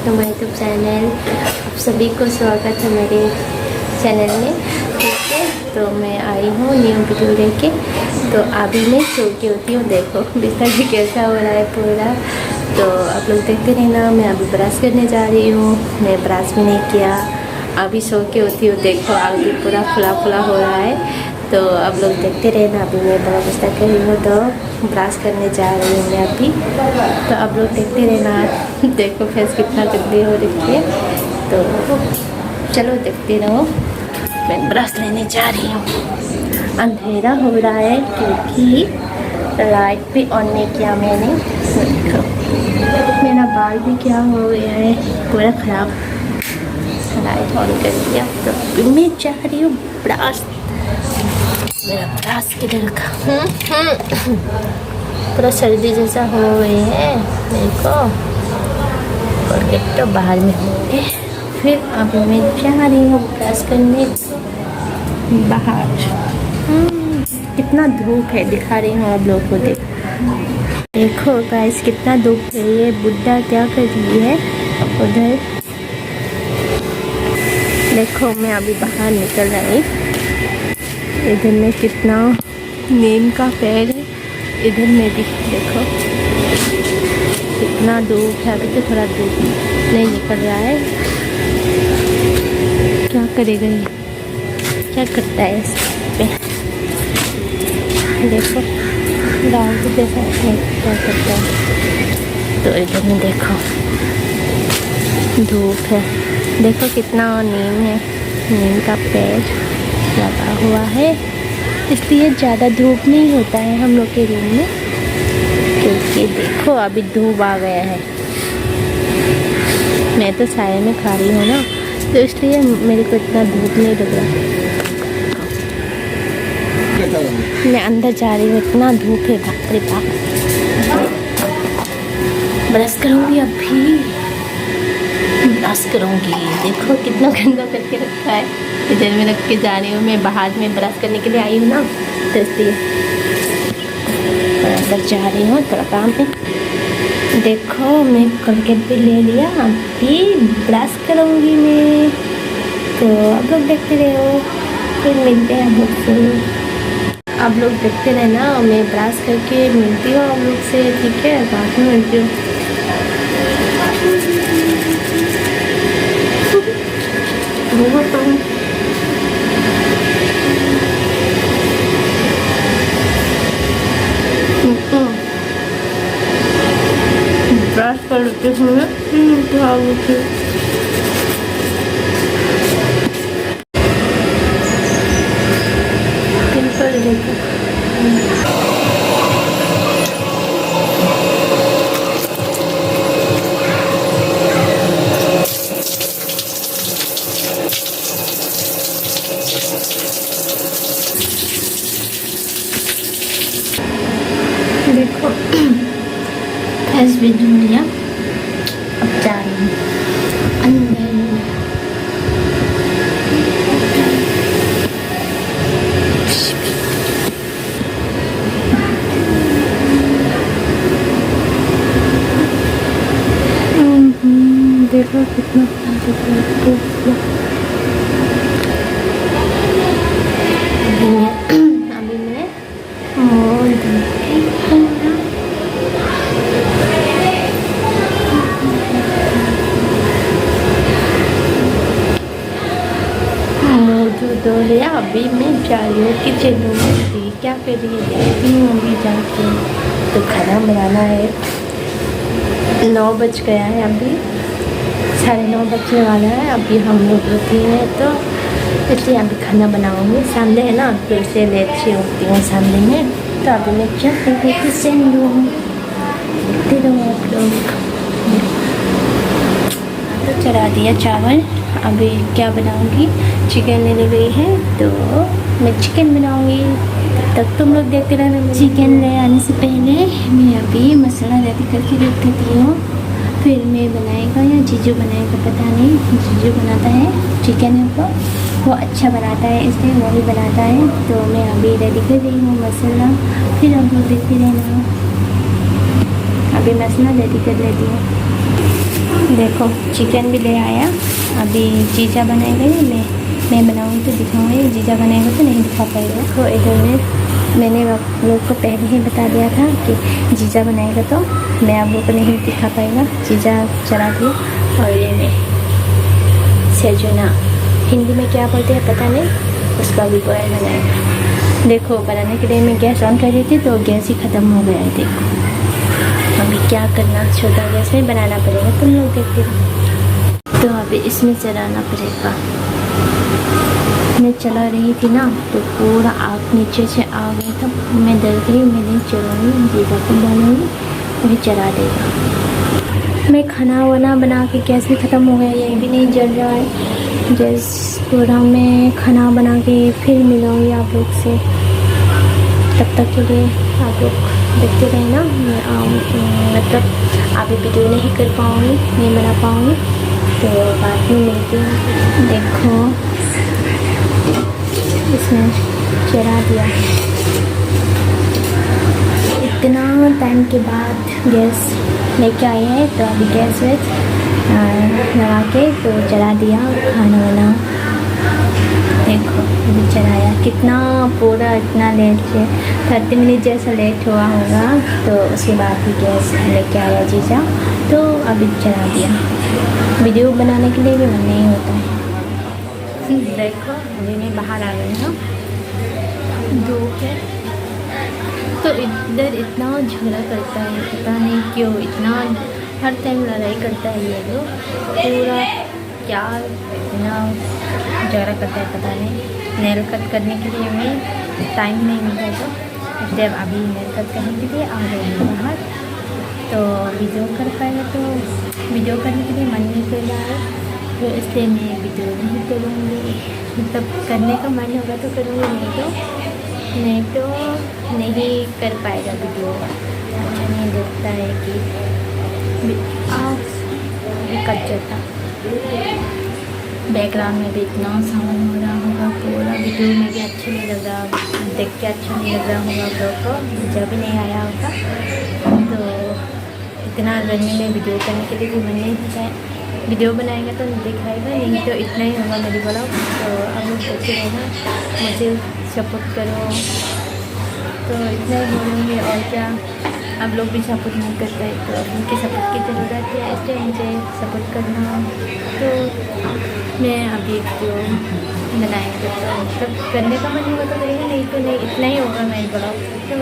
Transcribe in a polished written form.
Back to my YouTube channel. आप सभी को स्वागत है मेरे चैनल में। ठीक है, तो मैं आई हूँ न्यू वीडियो लेके। तो अभी मैं सो के होती हूँ, देखो बिस्तर भी कैसा हो रहा है पूरा। तो आप लोग देखते रहना। मैं अभी ब्रश करने जा रही हूँ, मैं ब्रश भी नहीं किया, अभी सो के होती हूँ। देखो आगे पूरा फुला फुला हो रहा है। तो आप लोग देखते रहना। अभी मैं ब्रश कर रही हूँ, तो ब्रश करने जा रही हूँ मैं अभी। तो आप लोग देखते रहना। देखो फेस कितना गंदी हो रही है। तो चलो देखते रहो। मैं ब्रश लेने जा रही हूँ। अंधेरा हो रहा है क्योंकि लाइट भी ऑन नहीं किया मैंने। देखो मेरा बाल भी क्या हो गया है, पूरा ख़राब। लाइट ऑन कर दिया। तो मैं जा रही हूँ ब्रश। मेरा ब्रश किधर का पूरा सर्दी जैसा हो गई है देखो। और एक तो बाहर में हो गए। फिर अभी मैं जा रही हूँ ब्रश करने बाहर। कितना धूप है, दिखा रही हूँ आप लोगों को। देखो गाइस कितना धूप है। ये बुड्ढा क्या कर रही है उधर। देखो मैं अभी बाहर निकल रही। इधर में कितना नीम का पेड़ है, इधर में भी देखो कितना धूप है। अभी तो थोड़ा धूप नहीं निकल रहा है। क्या करेगा ये, क्या करता है इस पे। देखो गाँव के जैसा क्या करता है। तो इधर में देखो धूप है। देखो कितना नीम है, नीम का पेड़ लगा हुआ है, इसलिए ज़्यादा धूप नहीं होता है हम लोग के रूम में। क्योंकि देखो अभी धूप आ गया है। मैं तो साए में खा रही हूँ ना, तो इसलिए मेरे को इतना धूप नहीं लग रहा। मैं अंदर जा रही हूँ, इतना धूप है बाप रे बाप। ब्रश करूँगी अभी, ब्रश करूँगी। देखो कितना गंदा करके रखा है। इधर में रख के जा रही हूँ मैं। बाहर में ब्रश करने के लिए आई हूँ ना, तो इसलिए अंदर जा रही हूँ थोड़ा काम पे। देखो मैं कोलगेट भी ले लिया, अभी ब्रश करूँगी मैं। तो आप लोग देखते रहो, फिर मिलते हैं आप लोग से। आप लोग देखते रहना। मैं ब्रश करके मिलती हूँ आप लोग से, ठीक है। बाद में मिलती हूँ। ब्रश करते हुए पिंपल देखो। देखो फेस भी धो लिया। अब जा रही हूँ अंदर। देखो कितना अभी मैं धो लिया। अभी मैं जा रही हूँ किचन में। क्या कर रही है देखती हूँ अभी जाके। तो खाना बनाना है। 9 बज गया है, अभी 9:30 बजने वाला है। अभी हम लोग उठे हैं, तो इसलिए अभी खाना बनाऊँगी। सामने है ना, फिर से लेट से उठती हूँ सामने में। तो अभी मैं क्या करती हूँ किचन रूम देखते रहो आप लोग। तो चढ़ा दिया चावल। अभी क्या बनाऊंगी, चिकन लेने गई है, तो मैं चिकन बनाऊंगी। तब तक तुम लोग देखते रहना। चिकन ले आने से पहले मैं अभी मसाला रेडी करके रख देती हूँ। फिर मैं बनाएगा या जीजू बनाएगा पता नहीं। जीजू बनाता है चिकन है, वो अच्छा बनाता है, इसलिए वो ही बनाता है। तो मैं अभी रेडी कर रही हूँ मसाला। फिर हम लोग देखते रहना। अभी मसाला रेडी कर लेती हूँ। देखो चिकन भी ले आया। अभी जीजा बनाएगा या मैं बनाऊँगी तो दिखाऊँगी, जीजा बनाएगा तो नहीं दिखा पाएगा। तो इधर में मैंने आप लोग को पहले ही बता दिया था कि जीजा बनाएगा तो मैं आप लोग को नहीं दिखा पाएगा। जीजा चला दिया। और ये मैं सेजुना, हिंदी में क्या बोलते हैं पता नहीं, उसका भी बॉयल बनाएगा। देखो बनाने के लिए मैं गैस ऑन कर रही थी तो गैस ही ख़त्म हो गया है। देखो अभी क्या करना, छोटा गैस में बनाना पड़ेगा, तुम लोग देखते रहो। तो अभी इसमें चलाना पड़ेगा। मैं चला रही थी ना तो पूरा आग नीचे से आ गई था। मैं डर गई, मैं नहीं चलाऊँगी, जीजा को बोलूँगी वही चला देगा। मैं खाना वाना बना के गैस भी ख़त्म हो गया, ये भी नहीं जल रहा है गैस पूरा। मैं खाना बना के फिर मिलूँगी आप लोग से, तब तक के लिए आप लोग देखते रहना। मैं मतलब अभी वीडियो नहीं कर पाऊँगी, नहीं बना पाऊँगी, तो बाद में मिलती हूँ। देखो इसमें चढ़ा दिया। इतना टाइम के बाद गैस लेके आए हैं तो अभी गैस लगा के तो चढ़ा दिया खाना वाना। देखो अभी चढ़ाया, कितना पूरा इतना लेट से 30 मिनट जैसा लेट हुआ होगा, तो उसके बाद ही गैस लेके आया जीजा, तो अभी चढ़ा दिया। वीडियो बनाने के लिए भी मन नहीं होता है। देखो अभी मैं बाहर आ गई हूँ, धूप है तो इधर इतना झगड़ा करता है, पता नहीं क्यों इतना हर टाइम लड़ाई करता है ये लोग। पूरा क्या इतना झगड़ा करता है पता नहीं। नेल कट करने के लिए हमें टाइम नहीं मिलेगा, इसलिए अभी नेल कट करने के लिए आ गई हूँ बाहर। तो वीडियो कर पाएगा तो वीडियो करने के लिए मन नहीं कर रहा है, तो इसलिए मैं वीडियो नहीं करूँगी। मतलब करने का मन होगा तो करूँगी, नहीं तो नहीं कर पाएगा वीडियो। अच्छा नहीं लगता है कि कट जाता। बैकग्राउंड में भी इतना साउंड हो रहा होगा, पूरा वीडियो में भी अच्छा नहीं लग रहा, देख के अच्छा नहीं लग रहा होगा आप लोग को, जब भी नहीं आया होगा। तो इतना गर्मी में वीडियो करने के लिए भी मन नहीं होता है। वीडियो बनाएगा तो दिखाएगा, नहीं तो इतना ही होगा मेरी ब्लॉग। तो आप लोग देखते रहना, मुझे सपोर्ट करो, तो इतना ही बोलूँगी। और क्या, आप लोग भी सपोर्ट नहीं करते तो उनके सपोर्ट की ज़रूरत है, इसलिए मुझे सपोर्ट करना। तो मैं अभी जो बनाएंगे तो मतलब करने का मन होगा तो करेंगे, नहीं तो नहीं, इतना ही होगा मेरी ब्लॉग। तो